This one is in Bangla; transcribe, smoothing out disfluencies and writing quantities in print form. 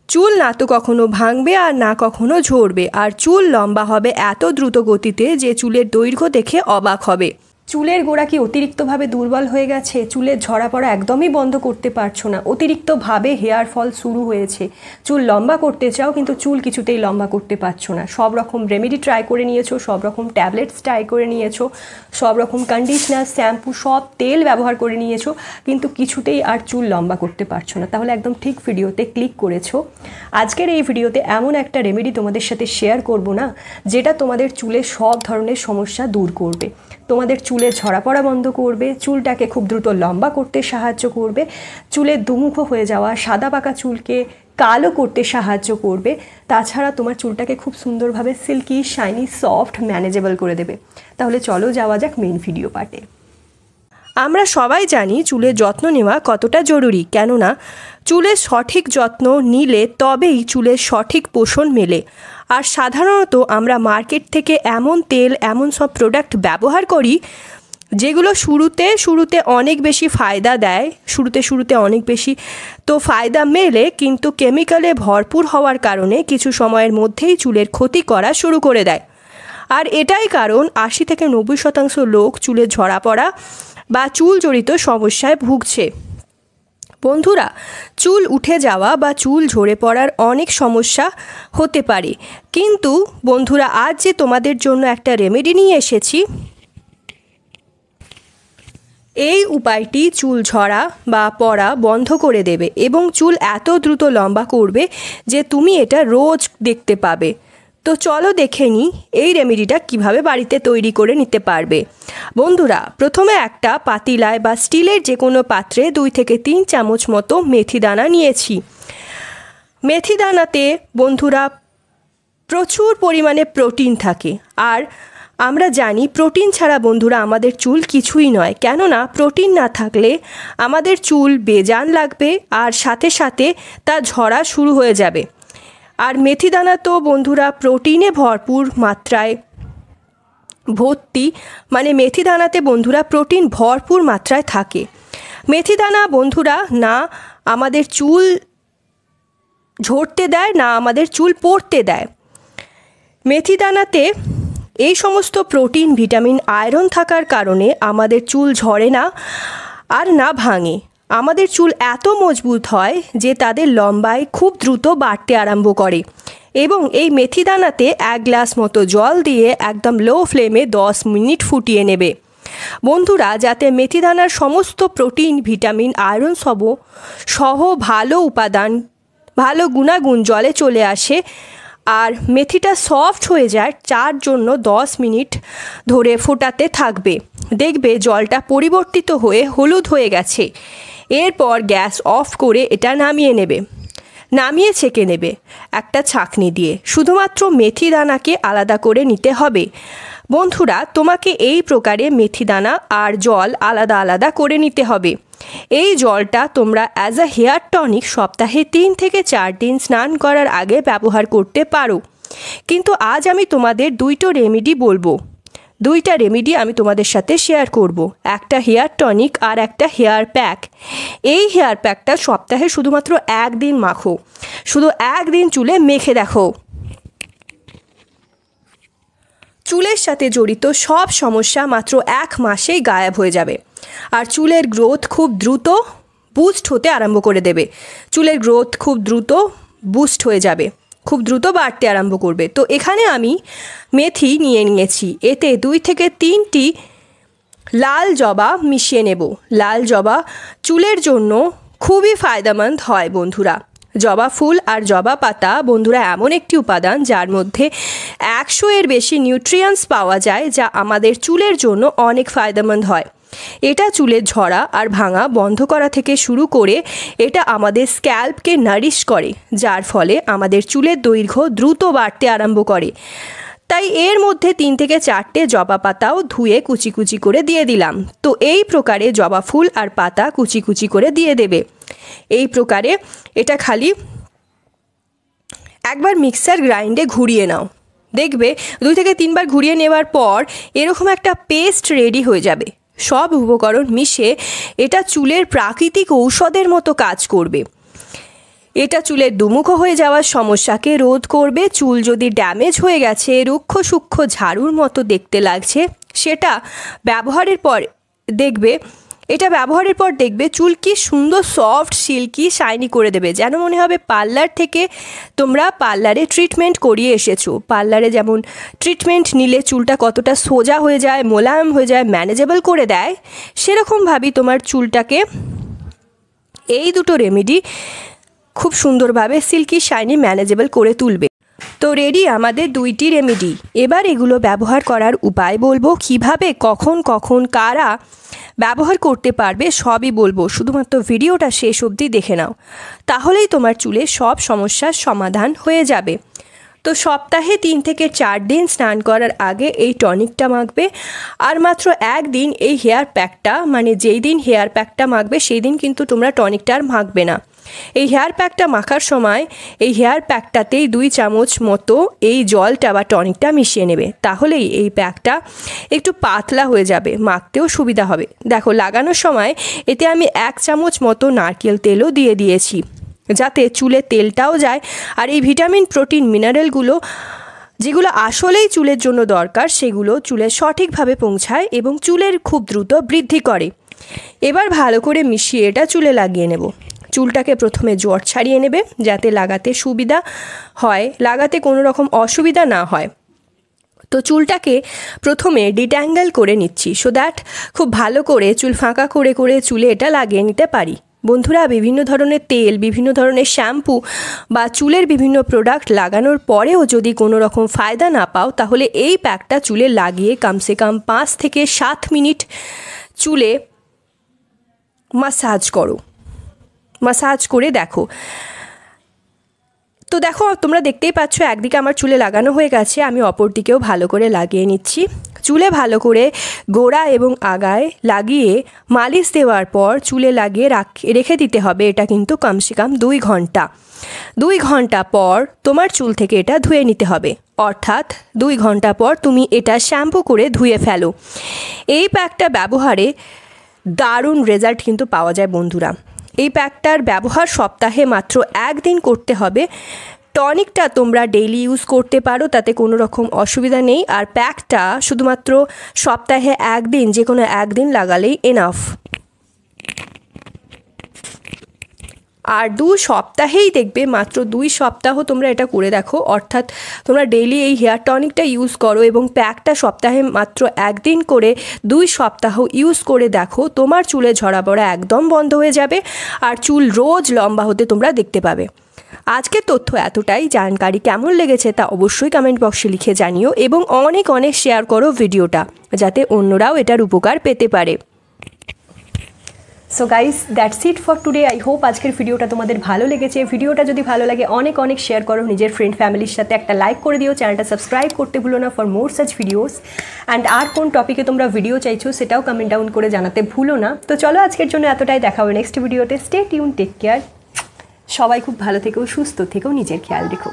চুল না তো কখনো ভাঙবে আর না কখনো ঝরবে, আর চুল লম্বা হবে এত দ্রুত গতিতে যে চুলের দৈর্ঘ্য দেখে অবাক হবে। চুলের গোড়া কি অতিরিক্তভাবে দুর্বল হয়ে গেছে? চুলের ঝরা পড়া একদমই বন্ধ করতে পারছো না, অতিরিক্তভাবে হেয়ার ফল শুরু হয়েছে, চুল লম্বা করতে চাও কিন্তু চুল কিছুতেই লম্বা করতে পারছো না, সব রকম রেমেডি ট্রাই করে নিয়েছো, সব রকম ট্যাবলেটস ট্রাই করে নিয়েছো, সব রকম কন্ডিশনার, শ্যাম্পু, সব তেল ব্যবহার করে নিয়েছো, কিন্তু কিছুতেই আর চুল লম্বা করতে পারছো না, তাহলে একদম ঠিক ভিডিওতে ক্লিক করেছো। আজকের এই ভিডিওতে এমন একটা রেমেডি তোমাদের সাথে শেয়ার করব না, যেটা তোমাদের চুলের সব ধরনের সমস্যা দূর করবে, তোমাদের চুলে ঝরা পড়া বন্ধ করবে, চুলটাকে খুব দ্রুত লম্বা করতে সাহায্য করবে, চুলের দুমুখো হয়ে যাওয়া সাদা পাকা চুলকে কালো করতে সাহায্য করবে, তাছাড়া তোমার চুলটাকে খুব সুন্দরভাবে সিল্কি, শাইনি, সফট, ম্যানেজেবল করে দেবে। তাহলে চলো যাওয়া যাক মেন ভিডিও পার্টে। আমরা সবাই জানি চুলের যত্ন নেওয়া কতটা জরুরি, কেননা চুলের সঠিক যত্ন নিলে তবেই চুলের সঠিক পোষণ মেলে। আর সাধারণত আমরা মার্কেট থেকে এমন তেল, এমন সব প্রোডাক্ট ব্যবহার করি যেগুলো শুরুতে অনেক বেশি ফায়দা দেয়, শুরুতে অনেক বেশি তো ফায়দা মেলে, কিন্তু কেমিক্যালে ভরপুর হওয়ার কারণে কিছু সময়ের মধ্যেই চুলের ক্ষতি করা শুরু করে দেয়। আর এটাই কারণ 80-90% লোক চুলের ঝরা পড়া বা চুল জড়িত সমস্যায় ভুগছে। বন্ধুরা, চুল উঠে যাওয়া বা চুল ঝরে পড়ার অনেক সমস্যা হতে পারে, কিন্তু বন্ধুরা আজ যে তোমাদের জন্য একটা রেমেডি নিয়ে এসেছি, এই উপায়টি চুল ঝরা বা পড়া বন্ধ করে দেবে এবং চুল এত দ্রুত লম্বা করবে যে তুমি এটা রোজ দেখতে পাবে। তো চলো দেখে নিই এই রেমেডিটা কিভাবে বাড়িতে তৈরি করে নিতে পারবে। বন্ধুরা, প্রথমে একটা পাতিলায় বা স্টিলের যে কোনো পাত্রে 2-3 চামচ মতো মেথি দানা নিয়েছি। মেথি দানাতে বন্ধুরা প্রচুর পরিমাণে প্রোটিন থাকে, আর আমরা জানি প্রোটিন ছাড়া বন্ধুরা আমাদের চুল কিছুই নয়, কেননা প্রোটিন না থাকলে আমাদের চুল বেজান লাগবে আর সাথে সাথে তা ঝরা শুরু হয়ে যাবে। আর মেথি দানা তো বন্ধুরা প্রোটিনে ভরপুর মাত্রায় ভর্তি, মানে মেথি দানাতে বন্ধুরা প্রোটিন ভরপুর মাত্রায় থাকে। মেথি দানা বন্ধুরা না আমাদের চুল ঝরতে দেয়, না আমাদের চুল পড়তে দেয়। মেথি দানাতে এই সমস্ত প্রোটিন, ভিটামিন, আয়রন থাকার কারণে আমাদের চুল ঝরে না আর না ভাঙে। আমাদের চুল এত মজবুত হয় যে তাদের লম্বায় খুব দ্রুত বাড়তে আরম্ভ করে। এবং এই মেথি দানাতে 1 গ্লাস মতো জল দিয়ে একদম লো ফ্লেমে 10 মিনিট ফুটিয়ে নেবে। বন্ধুরা, যাতে মেথি দানার সমস্ত প্রোটিন, ভিটামিন, আয়রন সহ ভালো উপাদান, ভালো গুণাগুণ জলে চলে আসে আর মেথিটা সফট হয়ে যায়, তার জন্য 10 মিনিট ধরে ফোটাতে থাকবে। দেখবে জলটা পরিবর্তিত হয়ে হলুদ হয়ে গেছে। এরপর গ্যাস অফ করে এটা নামিয়ে ছেঁকে নেবে একটা ছাঁকনি দিয়ে। শুধুমাত্র মেথি দানাকে আলাদা করে নিতে হবে। বন্ধুরা, তোমাকে এই প্রকারে মেথি দানা আর জল আলাদা আলাদা করে নিতে হবে। এই জলটা তোমরা অ্যাজ আ হেয়ার টনিক সপ্তাহে 3-4 দিন স্নান করার আগে ব্যবহার করতে পারো। কিন্তু আজ আমি তোমাদের 2টো রেমেডি বলবো। 2টা রেমেডি আমি তোমাদের সাথে শেয়ার করব, একটা হেয়ার টনিক আর একটা হেয়ার প্যাক। এই হেয়ার প্যাকটা সপ্তাহে শুধুমাত্র 1 দিন মাখো, শুধু 1 দিন চুলে মেখে দেখো। চুলের সাথে জড়িত সব সমস্যা মাত্র 1 মাসেই গায়েব হয়ে যাবে, আর চুলের গ্রোথ খুব দ্রুত বুস্ট হতে আরম্ভ করে দেবে। চুলের গ্রোথ খুব দ্রুত বুস্ট হয়ে যাবে, খুব দ্রুত বাড়তে আরম্ভ করবে। তো এখানে আমি মেথি নিয়ে নিয়েছি, এতে 2-3টি লাল জবা মিশিয়ে নেব। লাল জবা চুলের জন্য খুবই ফায়দামন্দ হয় বন্ধুরা। জবা ফুল আর জবা পাতা বন্ধুরা এমন একটি উপাদান যার মধ্যে 100-এর বেশি নিউট্রিয়েন্টস পাওয়া যায়, যা আমাদের চুলের জন্য অনেক ফায়দামন্দ হয়। এটা চুলের ঝরা আর ভাঙা বন্ধ করা থেকে শুরু করে এটা আমাদের স্ক্যাল্পকে নারিশ করে, যার ফলে আমাদের চুলের দৈর্ঘ্য দ্রুত বাড়তে আরম্ভ করে। তাই এর মধ্যে 3-4টে জবা পাতাও ধুয়ে কুচি কুচি করে দিয়ে দিলাম। তো এই প্রকারে জবা ফুল আর পাতা কুচি কুচি করে দিয়ে দেবে। এই প্রকারে এটা খালি একবার মিক্সার গ্রাইন্ডে ঘুরিয়ে নাও, দেখবে 2-3 বার ঘুরিয়ে নেওয়ার পর এরকম একটা পেস্ট রেডি হয়ে যাবে। সব উপকরণ মিশে এটা চুলের প্রাকৃতিক ঔষধের মতো কাজ করবে। এটা চুলের দুমুখো হয়ে যাওয়ার সমস্যাকে রোধ করবে। চুল যদি ড্যামেজ হয়ে গেছে, রুক্ষ সূক্ষ্ম ঝাড়ুর মতো দেখতে লাগছে, সেটা ব্যবহারের পর দেখবে চুল কি সুন্দর সফট সিল্কি শাইনি করে দেবে, যেন মনে হবে পার্লার থেকে তোমরা পার্লারে ট্রিটমেন্ট করিয়ে এসেছো। পার্লারে যেমন ট্রিটমেন্ট নিলে চুলটা কতটা সোজা হয়ে যায়, মোলায়েম হয়ে যায়, ম্যানেজেবল করে দেয়, সেরকমভাবেই তোমার চুলটাকে এই দুটো রেমেডি খুব সুন্দরভাবে সিল্কি শাইনি ম্যানেজেবল করে তুলবে। তো রেডি আমাদের 2টি রেমেডি। এবার এগুলো ব্যবহার করার উপায় বলবো, কিভাবে কখন কারা ব্যবহার করতে পারবে সবই বলবো। শুধুমাত্র ভিডিওটা শেষ অবধি দেখে নাও, তাহলেই তোমার চুলে সব সমস্যার সমাধান হয়ে যাবে। তো সপ্তাহে 3 থেকে 4 দিন স্নান করার আগে এই টনিকটা মাখবে, আর মাত্র একদিন এই হেয়ার প্যাকটা, মানে যেই দিন হেয়ার প্যাকটা মাখবে সেই দিন কিন্তু তোমরা টনিকটা আর মাখবে না। এই হেয়ার প্যাকটা মাখার সময় এই হেয়ার প্যাকটাতেই 2 চামচ মতো এই জলটা বা টনিকটা মিশিয়ে নেবে, তাহলেই এই প্যাকটা একটু পাতলা হয়ে যাবে, মাখতেও সুবিধা হবে। দেখো, লাগানোর সময় এতে আমি 1 চামচ মতো নারকেল তেলও দিয়ে দিয়েছি, যাতে চুলে তেলটাও যায় আর এই ভিটামিন, প্রোটিন, মিনারেলগুলো যেগুলো আসলেই চুলের জন্য দরকার সেগুলো চুলে সঠিকভাবে পৌঁছায় এবং চুলের খুব দ্রুত বৃদ্ধি করে। এবার ভালো করে মিশিয়ে এটা চুলে লাগিয়ে নেব। চুলটাকে প্রথমে জট ছাড়িয়ে নেবে, যাতে লাগাতে সুবিধা হয়, লাগাতে কোনো রকম অসুবিধা না হয়। তো চুলটাকে প্রথমে ডিট্যাঙ্গেল করে নিচ্ছি, সো দ্যাট খুব ভালো করে চুল ফাঁকা করে চুলে এটা লাগিয়ে নিতে পারি। বন্ধুরা, বিভিন্ন ধরনের তেল, বিভিন্ন ধরনের শ্যাম্পু বা চুলের বিভিন্ন প্রোডাক্ট লাগানোর পরেও যদি কোনো রকম ফায়দা না পাও, তাহলে এই প্যাকটা চুলে লাগিয়ে কমসে কম 5 থেকে 7 মিনিট চুলে মাসাজ করে দেখো। তো দেখো, তোমরা দেখতেই পাচ্ছ একদিকে আমার চুলে লাগানো হয়ে গেছে, আমি অপর দিকেও ভালো করে লাগিয়ে নিচ্ছি। চুলে ভালো করে গোড়া এবং আগায় লাগিয়ে মালিশ দেওয়ার পর চুলে লাগিয়ে রেখে দিতে হবে। এটা কিন্তু কমসে কম 2 ঘন্টা। 2 ঘন্টা পর তোমার চুল থেকে এটা ধুয়ে নিতে হবে, অর্থাৎ 2 ঘন্টা পর তুমি এটা শ্যাম্পু করে ধুয়ে ফেলো। এই প্যাকটা ব্যবহারে দারুণ রেজাল্ট কিন্তু পাওয়া যায় বন্ধুরা। এই প্যাকটার ব্যবহার সপ্তাহে মাত্র 1 দিন করতে হবে। টনিকটা তোমরা ডেইলি ইউজ করতে পারো, তাতে কোনো রকম অসুবিধা নেই। আর প্যাকটা শুধুমাত্র সপ্তাহে 1 দিন, যে কোনো 1 দিন লাগালেই এনাফ। আর 2 সপ্তাহেই দেখবে, মাত্র 2 সপ্তাহ তোমরা এটা করে দেখো, অর্থাৎ তোমরা ডেইলি এই হেয়ার টনিকটা ইউজ করো এবং প্যাকটা সপ্তাহে মাত্র 1 দিন করে 2 সপ্তাহ ইউজ করে দেখো, তোমার চুলে ঝরা পড়া একদম বন্ধ হয়ে যাবে আর চুল রোজ লম্বা হতে তোমরা দেখতে পাবে। আজকের তথ্য এতটাই। জানকারি কেমন লেগেছে তা অবশ্যই কমেন্ট বক্সে লিখে জানিও এবং অনেক শেয়ার করো ভিডিওটা, যাতে অন্যরাও এটার উপকার পেতে পারে। So guys, that's it for today. I hope আজকের ভিডিওটা তোমাদের ভালো লেগেছে। ভিডিওটা যদি ভালো লাগে অনেক শেয়ার করো নিজের ফ্রেন্ড ফ্যামিলির সাথে, একটা লাইক করে দিও, চ্যানেলটা সাবস্ক্রাইব করতে ভুলো না for more such videos. And আর কোন টপিকে তোমরা ভিডিও চাইছো সেটাও কমেন্ট ডাউন করে জানাতে ভুলো না। তো চলো, আজকের জন্য এতটাই। দেখা হবে নেক্সট ভিডিওতে। Stay tune, take care. সবাই খুব ভালো থেকো, সুস্থ থেকো, নিজের খেয়াল রেখো।